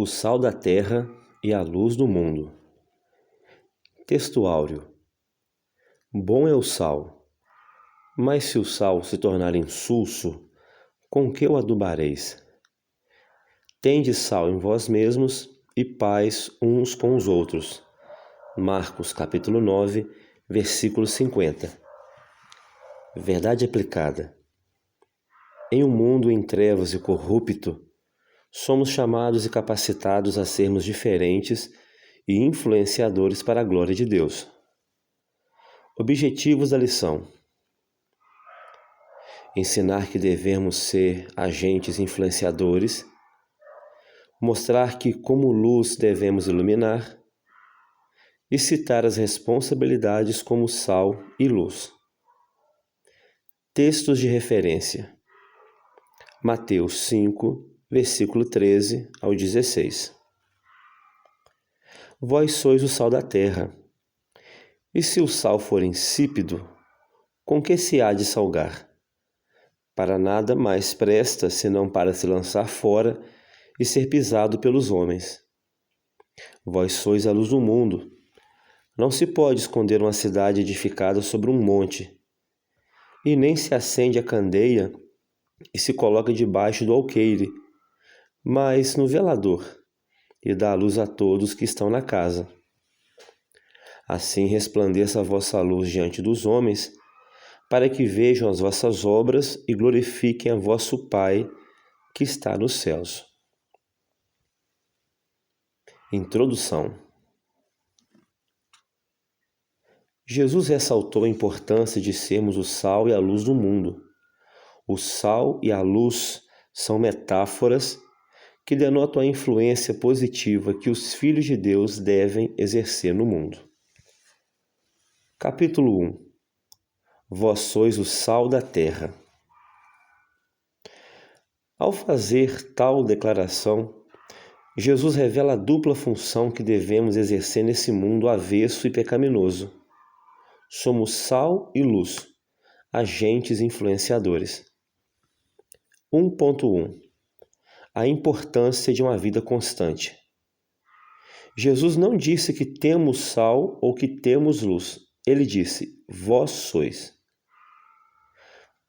O sal da terra e a luz do mundo. Texto áureo. Bom é o sal, mas se o sal se tornar insulso, com que o adubareis? Tende sal em vós mesmos e paz uns com os outros. Marcos capítulo 9, versículo 50. Verdade aplicada. Em um mundo em trevas e corrupto, somos chamados e capacitados a sermos diferentes e influenciadores para a glória de Deus. Objetivos da lição: ensinar que devemos ser agentes influenciadores, mostrar que, como luz, devemos iluminar e citar as responsabilidades como sal e luz. Textos de referência: Mateus 5, versículo 13 ao 16. Vós sois o sal da terra. E se o sal for insípido, com que se há de salgar? Para nada mais presta, senão para se lançar fora e ser pisado pelos homens. Vós sois a luz do mundo. Não se pode esconder uma cidade edificada sobre um monte, e nem se acende a candeia e se coloca debaixo do alqueire, mas no velador, e dá a luz a todos que estão na casa. Assim resplandeça a vossa luz diante dos homens, para que vejam as vossas obras e glorifiquem a vosso Pai que está nos céus. Introdução. Jesus ressaltou a importância de sermos o sal e a luz do mundo. O sal e a luz são metáforas que denotam a influência positiva que os filhos de Deus devem exercer no mundo. Capítulo 1. Vós sois o sal da terra. Ao fazer tal declaração, Jesus revela a dupla função que devemos exercer nesse mundo avesso e pecaminoso. Somos sal e luz, agentes influenciadores. 1.1. A importância de uma vida constante. Jesus não disse que temos sal ou que temos luz. Ele disse: vós sois.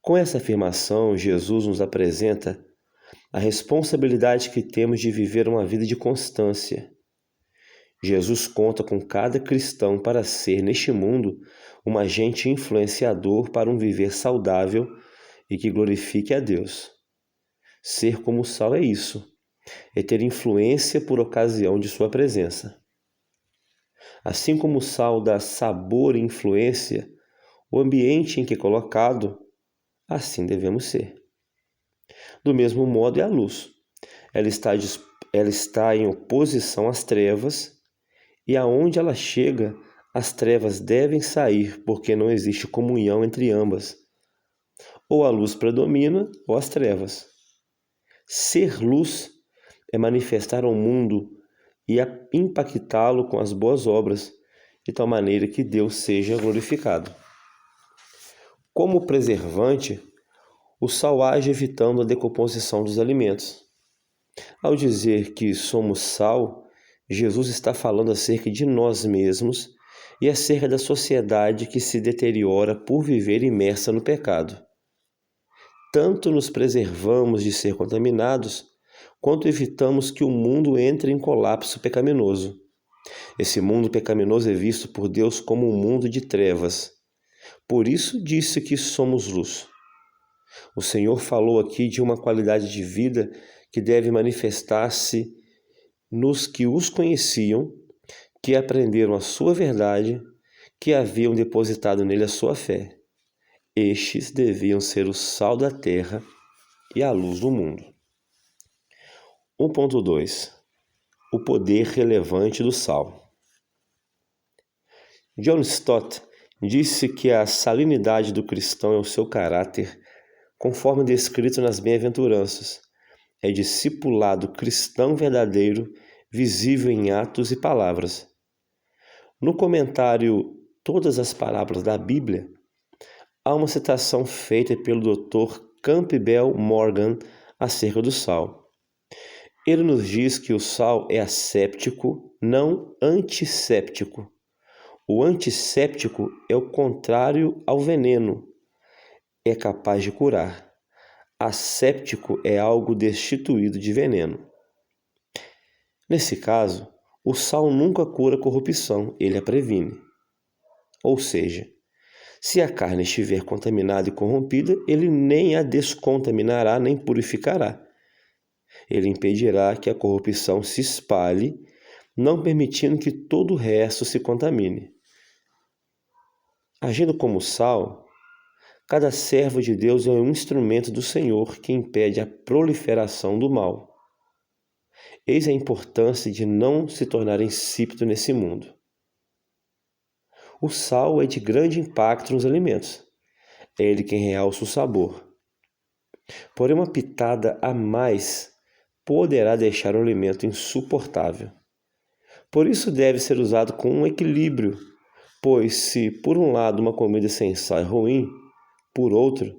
Com essa afirmação, Jesus nos apresenta a responsabilidade que temos de viver uma vida de constância. Jesus conta com cada cristão para ser, neste mundo, um agente influenciador para um viver saudável e que glorifique a Deus. Ser como sal é isso, é ter influência por ocasião de sua presença. Assim como o sal dá sabor e influência, o ambiente em que é colocado, assim devemos ser. Do mesmo modo é a luz. Ela está em oposição às trevas, e aonde ela chega, as trevas devem sair, porque não existe comunhão entre ambas. Ou a luz predomina, ou as trevas. Ser luz é manifestar ao mundo e impactá-lo com as boas obras, de tal maneira que Deus seja glorificado. Como preservante, o sal age evitando a decomposição dos alimentos. Ao dizer que somos sal, Jesus está falando acerca de nós mesmos e acerca da sociedade que se deteriora por viver imersa no pecado. Tanto nos preservamos de ser contaminados, quanto evitamos que o mundo entre em colapso pecaminoso. Esse mundo pecaminoso é visto por Deus como um mundo de trevas. Por isso disse que somos luz. O Senhor falou aqui de uma qualidade de vida que deve manifestar-se nos que os conheciam, que aprenderam a sua verdade, que haviam depositado nele a sua fé. Estes deviam ser o sal da terra e a luz do mundo. 1.2. O poder relevante do sal. John Stott disse que a salinidade do cristão é o seu caráter, conforme descrito nas bem-aventuranças. É discipulado cristão verdadeiro, visível em atos e palavras. No comentário Todas as Parábolas da Bíblia, há uma citação feita pelo Dr. Campbell Morgan acerca do sal. Ele nos diz que o sal é asséptico, não antisséptico. O antisséptico é o contrário ao veneno, é capaz de curar. Asséptico é algo destituído de veneno. Nesse caso, o sal nunca cura a corrupção, ele a previne. Ou seja, se a carne estiver contaminada e corrompida, ele nem a descontaminará nem purificará. Ele impedirá que a corrupção se espalhe, não permitindo que todo o resto se contamine. Agindo como sal, cada servo de Deus é um instrumento do Senhor que impede a proliferação do mal. Eis a importância de não se tornar insípido nesse mundo. O sal é de grande impacto nos alimentos. É ele quem realça o sabor. Porém, uma pitada a mais poderá deixar o alimento insuportável. Por isso deve ser usado com um equilíbrio, pois se por um lado uma comida sem sal é ruim, por outro,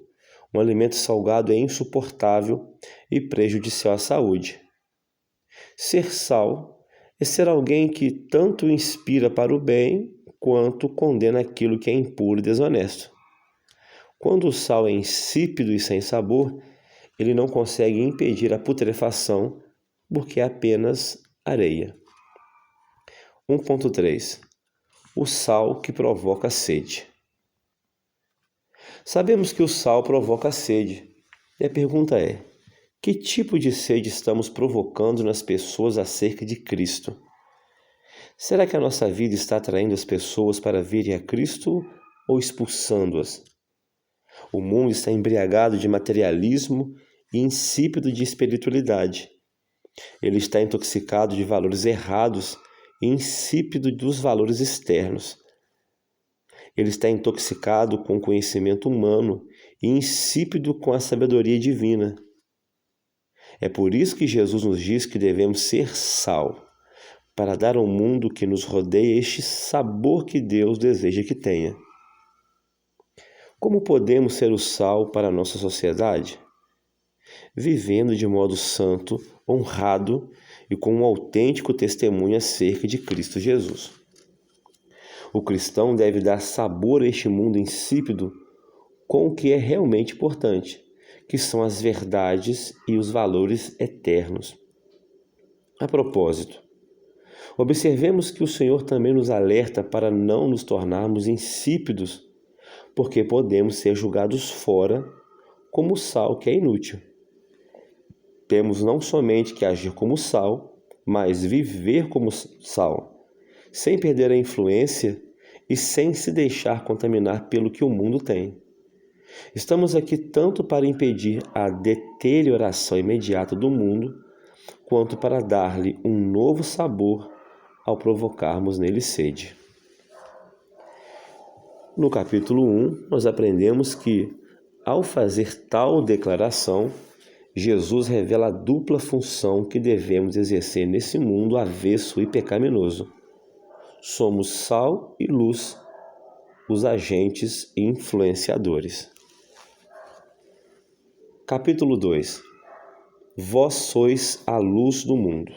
um alimento salgado é insuportável e prejudicial à saúde. Ser sal é ser alguém que tanto inspira para o bem quanto condena aquilo que é impuro e desonesto. Quando o sal é insípido e sem sabor, ele não consegue impedir a putrefação porque é apenas areia. 1.3 O sal que provoca sede. Sabemos que o sal provoca sede. E a pergunta é: que tipo de sede estamos provocando nas pessoas acerca de Cristo? Será que a nossa vida está atraindo as pessoas para virem a Cristo ou expulsando-as? O mundo está embriagado de materialismo e insípido de espiritualidade. Ele está intoxicado de valores errados e insípido dos valores externos. Ele está intoxicado com o conhecimento humano e insípido com a sabedoria divina. É por isso que Jesus nos diz que devemos ser sal, para dar ao mundo que nos rodeia este sabor que Deus deseja que tenha. Como podemos ser o sal para a nossa sociedade? Vivendo de modo santo, honrado e com um autêntico testemunho acerca de Cristo Jesus. O cristão deve dar sabor a este mundo insípido com o que é realmente importante, que são as verdades e os valores eternos. A propósito, observemos que o Senhor também nos alerta para não nos tornarmos insípidos, porque podemos ser julgados fora como sal que é inútil. Temos não somente que agir como sal, mas viver como sal, sem perder a influência e sem se deixar contaminar pelo que o mundo tem. Estamos aqui tanto para impedir a deterioração imediata do mundo, quanto para dar-lhe um novo sabor ao provocarmos nele sede. No capítulo 1, nós aprendemos que, ao fazer tal declaração, Jesus revela a dupla função que devemos exercer nesse mundo avesso e pecaminoso. Somos sal e luz, os agentes e influenciadores. Capítulo 2 Vós sois a luz do mundo.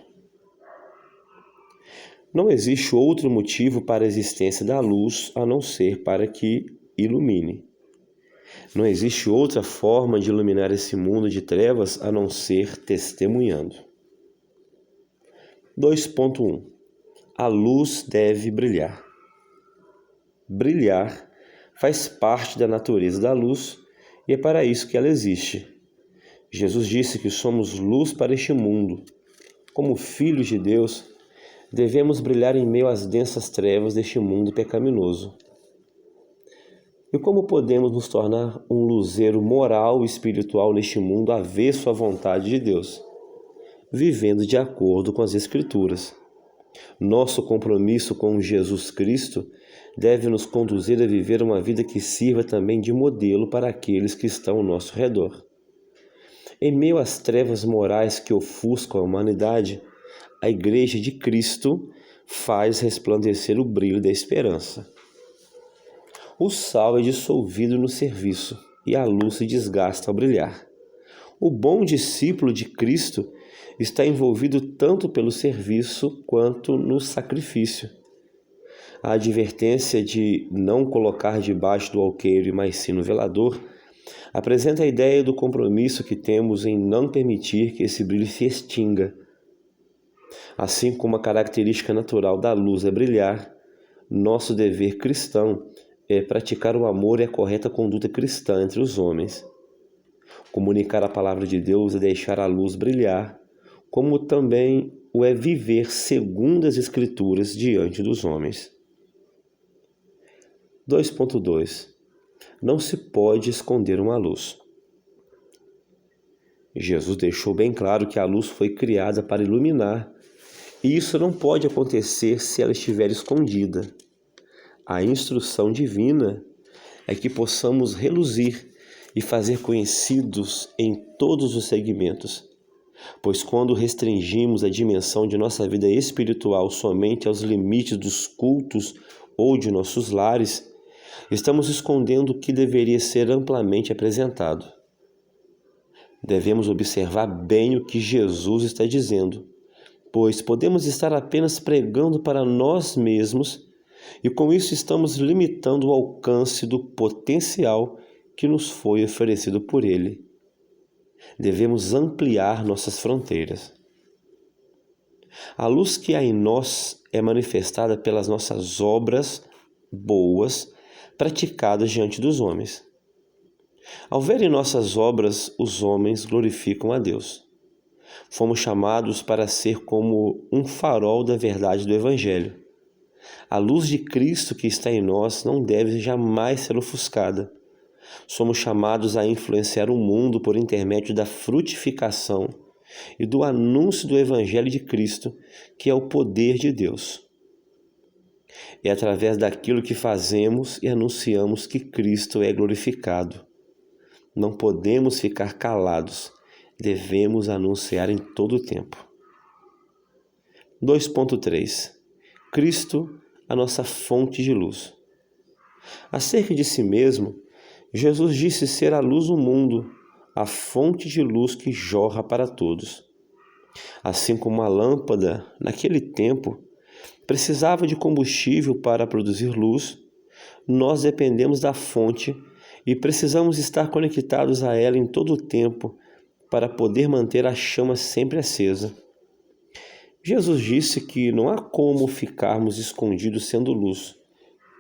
Não existe outro motivo para a existência da luz a não ser para que ilumine. Não existe outra forma de iluminar esse mundo de trevas a não ser testemunhando. 2.1 A luz deve brilhar. Brilhar faz parte da natureza da luz e é para isso que ela existe. Jesus disse que somos luz para este mundo. Como filhos de Deus, devemos brilhar em meio às densas trevas deste mundo pecaminoso. E como podemos nos tornar um luzeiro moral e espiritual neste mundo avesso à vontade de Deus? Vivendo de acordo com as Escrituras. Nosso compromisso com Jesus Cristo deve nos conduzir a viver uma vida que sirva também de modelo para aqueles que estão ao nosso redor. Em meio às trevas morais que ofuscam a humanidade, a Igreja de Cristo faz resplandecer o brilho da esperança. O sal é dissolvido no serviço e a luz se desgasta ao brilhar. O bom discípulo de Cristo está envolvido tanto pelo serviço quanto no sacrifício. A advertência de não colocar debaixo do alqueire, mas sim no velador, apresenta a ideia do compromisso que temos em não permitir que esse brilho se extinga. Assim como a característica natural da luz é brilhar, nosso dever cristão é praticar o amor e a correta conduta cristã entre os homens. Comunicar a palavra de Deus é deixar a luz brilhar, como também o é viver segundo as Escrituras diante dos homens. 2.2 Não se pode esconder uma luz. Jesus deixou bem claro que a luz foi criada para iluminar, e isso não pode acontecer se ela estiver escondida. A instrução divina é que possamos reluzir e fazer conhecidos em todos os segmentos, pois quando restringimos a dimensão de nossa vida espiritual somente aos limites dos cultos ou de nossos lares, estamos escondendo o que deveria ser amplamente apresentado. Devemos observar bem o que Jesus está dizendo, pois podemos estar apenas pregando para nós mesmos e com isso estamos limitando o alcance do potencial que nos foi oferecido por Ele. Devemos ampliar nossas fronteiras. A luz que há em nós é manifestada pelas nossas obras boas praticadas diante dos homens. Ao verem nossas obras, os homens glorificam a Deus. Fomos chamados para ser como um farol da verdade do Evangelho. A luz de Cristo que está em nós não deve jamais ser ofuscada. Somos chamados a influenciar o mundo por intermédio da frutificação e do anúncio do Evangelho de Cristo, que é o poder de Deus. É através daquilo que fazemos e anunciamos que Cristo é glorificado. Não podemos ficar calados, devemos anunciar em todo o tempo. 2.3 Cristo, a nossa fonte de luz. Acerca de si mesmo, Jesus disse ser a luz do mundo, a fonte de luz que jorra para todos. Assim como a lâmpada, naquele tempo, precisava de combustível para produzir luz, nós dependemos da fonte e precisamos estar conectados a ela em todo o tempo para poder manter a chama sempre acesa. Jesus disse que não há como ficarmos escondidos sendo luz.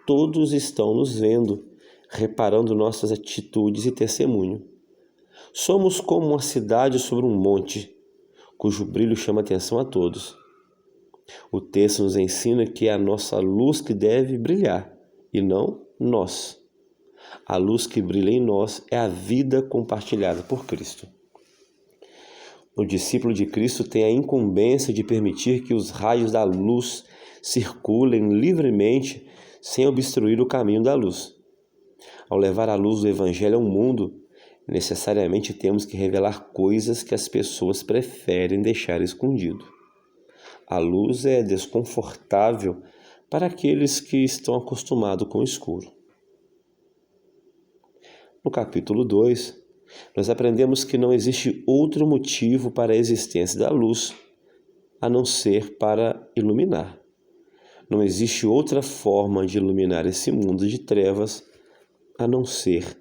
Todos estão nos vendo, reparando nossas atitudes e testemunho. Somos como uma cidade sobre um monte, cujo brilho chama atenção a todos. O texto nos ensina que é a nossa luz que deve brilhar, e não nós. A luz que brilha em nós é a vida compartilhada por Cristo. O discípulo de Cristo tem a incumbência de permitir que os raios da luz circulem livremente sem obstruir o caminho da luz. Ao levar a luz do Evangelho ao mundo, necessariamente temos que revelar coisas que as pessoas preferem deixar escondido. A luz é desconfortável para aqueles que estão acostumados com o escuro. No capítulo 2, nós aprendemos que não existe outro motivo para a existência da luz a não ser para iluminar. Não existe outra forma de iluminar esse mundo de trevas a não ser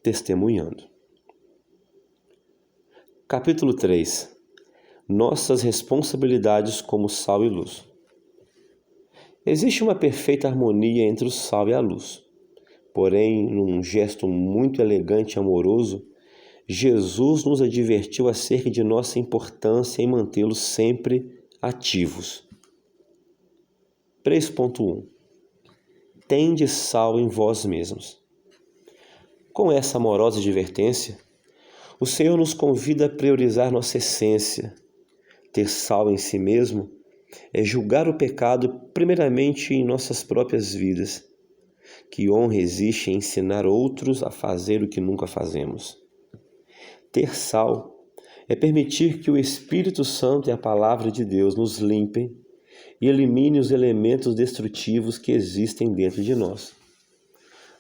testemunhando. Capítulo 3. Nossas responsabilidades como sal e luz. Existe uma perfeita harmonia entre o sal e a luz. Porém, num gesto muito elegante e amoroso, Jesus nos advertiu acerca de nossa importância em mantê-los sempre ativos. 3.1 Tende sal em vós mesmos. Com essa amorosa advertência, o Senhor nos convida a priorizar nossa essência. Ter sal em si mesmo é julgar o pecado primeiramente em nossas próprias vidas. Que honra existe em ensinar outros a fazer o que nunca fazemos. Ter sal é permitir que o Espírito Santo e a Palavra de Deus nos limpem e elimine os elementos destrutivos que existem dentro de nós.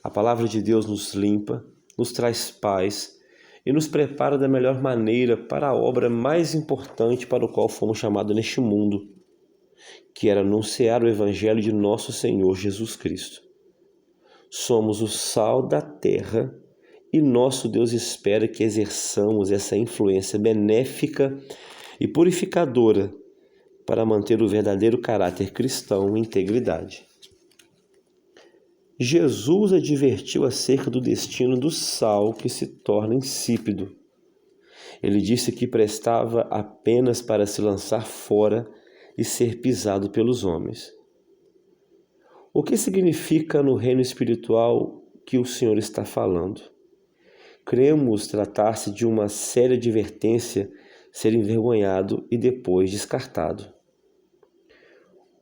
A Palavra de Deus nos limpa, nos traz paz e nos prepara da melhor maneira para a obra mais importante para o qual fomos chamados neste mundo, que era anunciar o Evangelho de nosso Senhor Jesus Cristo. Somos o sal da terra e nosso Deus espera que exerçamos essa influência benéfica e purificadora para manter o verdadeiro caráter cristão e integridade. Jesus advertiu acerca do destino do sal que se torna insípido. Ele disse que prestava apenas para se lançar fora e ser pisado pelos homens. O que significa no reino espiritual que o Senhor está falando? Cremos tratar-se de uma séria advertência, ser envergonhado e depois descartado.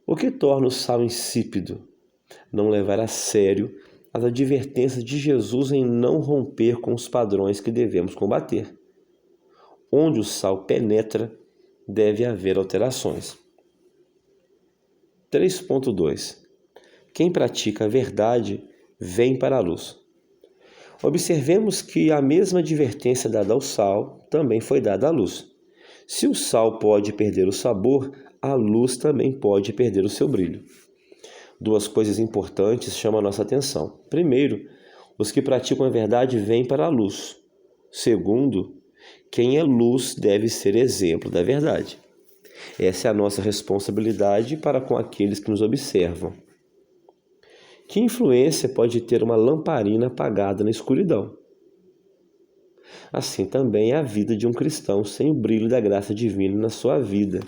O que torna o sal insípido? Não levar a sério as advertências de Jesus em não romper com os padrões que devemos combater. Onde o sal penetra, deve haver alterações. 3.2 Quem pratica a verdade vem para a luz. Observemos que a mesma advertência dada ao sal também foi dada à luz. Se o sal pode perder o sabor, a luz também pode perder o seu brilho. Duas coisas importantes chamam a nossa atenção. Primeiro, os que praticam a verdade vêm para a luz. Segundo, quem é luz deve ser exemplo da verdade. Essa é a nossa responsabilidade para com aqueles que nos observam. Que influência pode ter uma lamparina apagada na escuridão? Assim também é a vida de um cristão sem o brilho da graça divina na sua vida.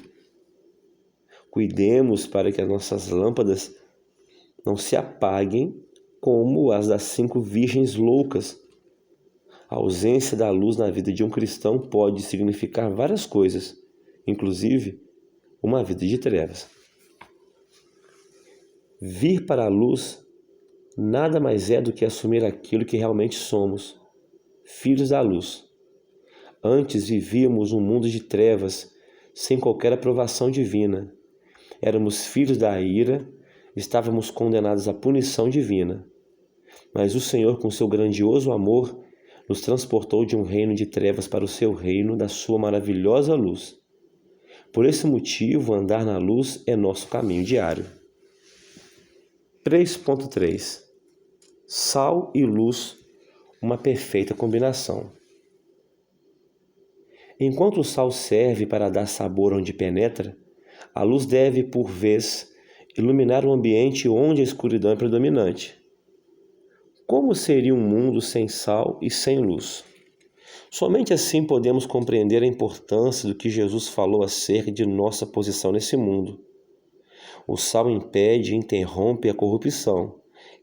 Cuidemos para que as nossas lâmpadas não se apaguem como as das 5 virgens loucas. A ausência da luz na vida de um cristão pode significar várias coisas, inclusive uma vida de trevas. Vir para a luz nada mais é do que assumir aquilo que realmente somos, filhos da luz. Antes vivíamos um mundo de trevas, sem qualquer aprovação divina. Éramos filhos da ira, estávamos condenados à punição divina. Mas o Senhor, com seu grandioso amor, nos transportou de um reino de trevas para o seu reino da sua maravilhosa luz. Por esse motivo, andar na luz é nosso caminho diário. 3.3 Sal e luz, uma perfeita combinação. Enquanto o sal serve para dar sabor onde penetra, a luz deve, por vez, iluminar o ambiente onde a escuridão é predominante. Como seria um mundo sem sal e sem luz? Somente assim podemos compreender a importância do que Jesus falou acerca de nossa posição nesse mundo. O sal impede e interrompe a corrupção.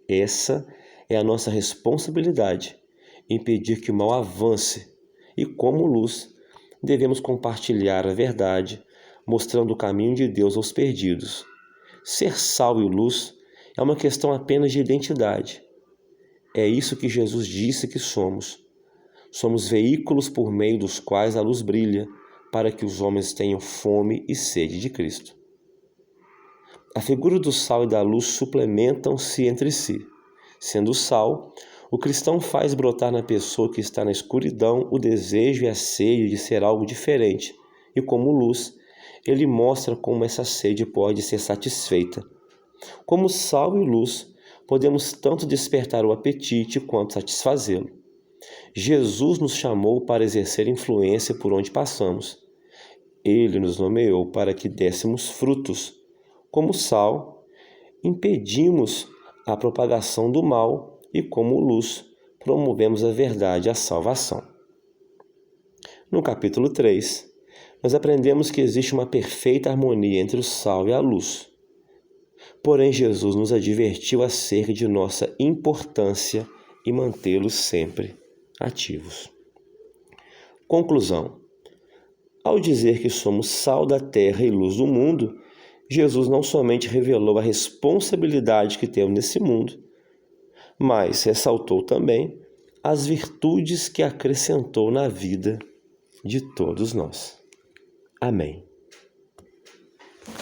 Essa é a nossa responsabilidade, impedir que o mal avance. E como luz, devemos compartilhar a verdade, mostrando o caminho de Deus aos perdidos. Ser sal e luz é uma questão apenas de identidade. É isso que Jesus disse que somos. Somos veículos por meio dos quais a luz brilha, para que os homens tenham fome e sede de Cristo. A figura do sal e da luz suplementam-se entre si. Sendo sal, o cristão faz brotar na pessoa que está na escuridão o desejo e a sede de ser algo diferente, e como luz, ele mostra como essa sede pode ser satisfeita. Como sal e luz, podemos tanto despertar o apetite quanto satisfazê-lo. Jesus nos chamou para exercer influência por onde passamos. Ele nos nomeou para que dessemos frutos. Como sal, impedimos a propagação do mal e como luz, promovemos a verdade e a salvação. No capítulo 3, nós aprendemos que existe uma perfeita harmonia entre o sal e a luz. Porém, Jesus nos advertiu acerca de nossa importância e mantê-los sempre ativos. Conclusão. Ao dizer que somos sal da terra e luz do mundo, Jesus não somente revelou a responsabilidade que temos nesse mundo, mas ressaltou também as virtudes que acrescentou na vida de todos nós. Amém.